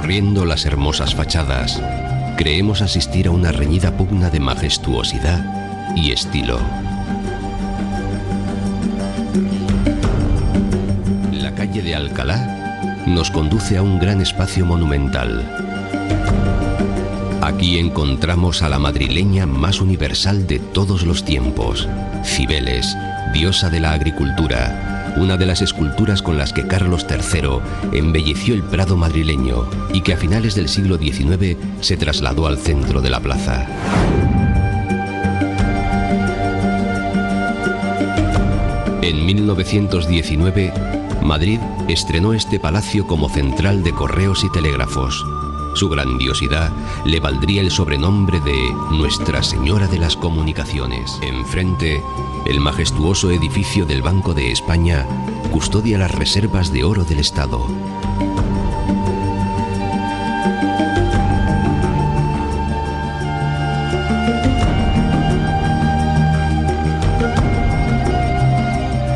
Recorriendo las hermosas fachadas, creemos asistir a una reñida pugna de majestuosidad y estilo. La calle de Alcalá nos conduce a un gran espacio monumental. Aquí encontramos a la madrileña más universal de todos los tiempos, Cibeles, diosa de la agricultura, una de las esculturas con las que Carlos III embelleció el Prado madrileño y que a finales del siglo XIX se trasladó al centro de la plaza. En 1919, Madrid estrenó este palacio como central de correos y telégrafos. Su grandiosidad le valdría el sobrenombre de Nuestra Señora de las Comunicaciones. Enfrente, el majestuoso edificio del Banco de España custodia las reservas de oro del Estado.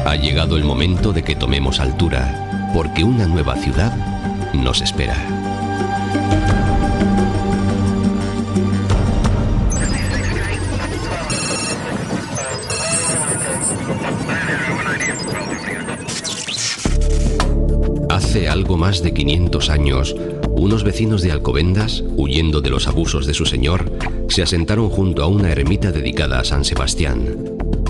Ha llegado el momento de que tomemos altura, porque una nueva ciudad nos espera. Hace algo más de 500 años, unos vecinos de Alcobendas, huyendo de los abusos de su señor, se asentaron junto a una ermita dedicada a San Sebastián.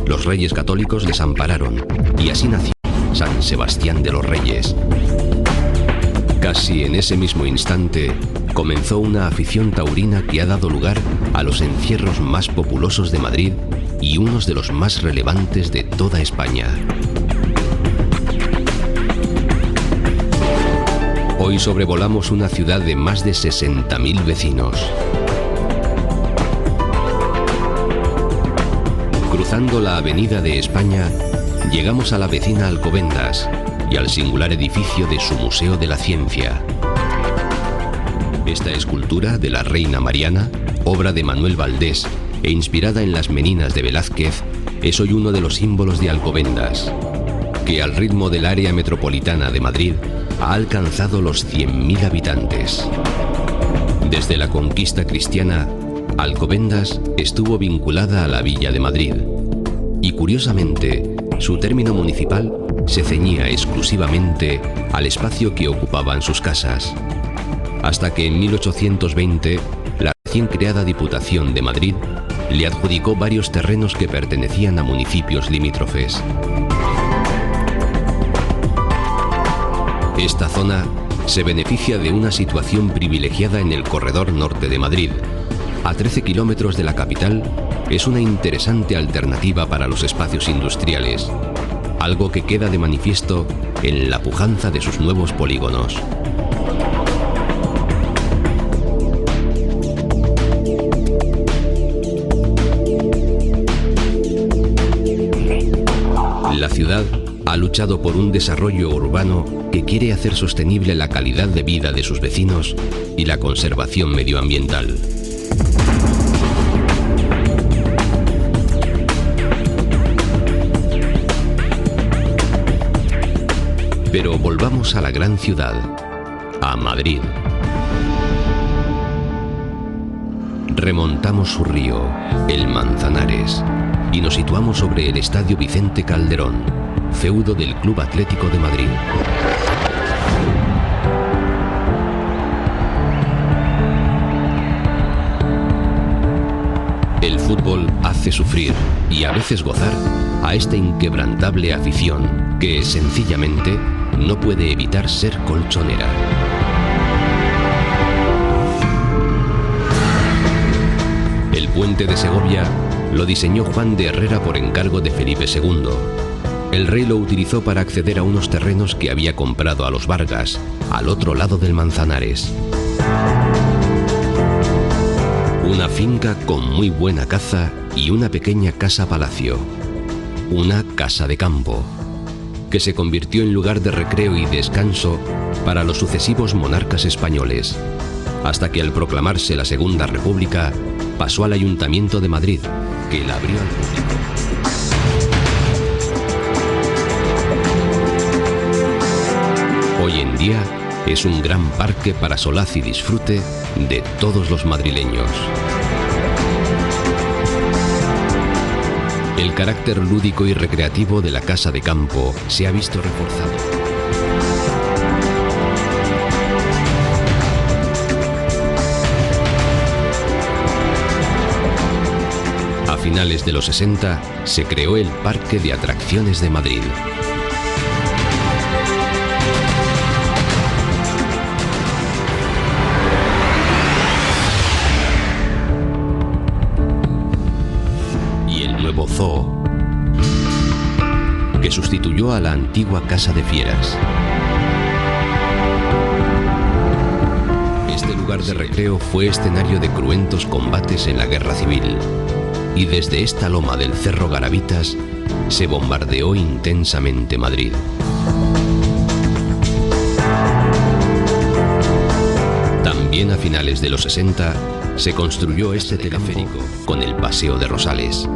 Los reyes católicos les ampararon, y así nació San Sebastián de los Reyes. Casi en ese mismo instante, comenzó una afición taurina que ha dado lugar a los encierros más populosos de Madrid y unos de los más relevantes de toda España. Hoy sobrevolamos una ciudad de más de 60.000 vecinos. Cruzando la Avenida de España, llegamos a la vecina Alcobendas y al singular edificio de su Museo de la Ciencia. Esta escultura de la Reina Mariana, obra de Manuel Valdés e inspirada en las Meninas de Velázquez, es hoy uno de los símbolos de Alcobendas, que al ritmo del área metropolitana de Madrid ha alcanzado los 100.000 habitantes. Desde la conquista cristiana, Alcobendas estuvo vinculada a la Villa de Madrid y, curiosamente, su término municipal se ceñía exclusivamente al espacio que ocupaban sus casas, hasta que en 1820 la recién creada Diputación de Madrid le adjudicó varios terrenos que pertenecían a municipios limítrofes. Esta zona se beneficia de una situación privilegiada en el corredor norte de Madrid. A 13 kilómetros de la capital, es una interesante alternativa para los espacios industriales, algo que queda de manifiesto en la pujanza de sus nuevos polígonos. La ciudad ha luchado por un desarrollo urbano que quiere hacer sostenible la calidad de vida de sus vecinos y la conservación medioambiental. Pero volvamos a la gran ciudad, a Madrid. Remontamos su río, el Manzanares, y nos situamos sobre el Estadio Vicente Calderón, feudo del Club Atlético de Madrid. El fútbol hace sufrir y a veces gozar a esta inquebrantable afición que sencillamente no puede evitar ser colchonera. El puente de Segovia lo diseñó Juan de Herrera por encargo de Felipe II. El rey lo utilizó para acceder a unos terrenos que había comprado a los Vargas, al otro lado del Manzanares. Una finca con muy buena caza y una pequeña casa-palacio. Una casa de campo, que se convirtió en lugar de recreo y descanso para los sucesivos monarcas españoles, hasta que al proclamarse la Segunda República pasó al Ayuntamiento de Madrid, que la abrió al público. Hoy en día es un gran parque para solaz y disfrute de todos los madrileños. El carácter lúdico y recreativo de la Casa de Campo se ha visto reforzado. A finales de los 60 se creó el Parque de Atracciones de Madrid. Y el nuevo zoo, que sustituyó a la antigua Casa de Fieras. Este lugar de recreo fue escenario de cruentos combates en la Guerra Civil. Y desde esta loma del Cerro Garavitas se bombardeó intensamente Madrid. También a finales de los 60 se construyó este teleférico con el Paseo de Rosales.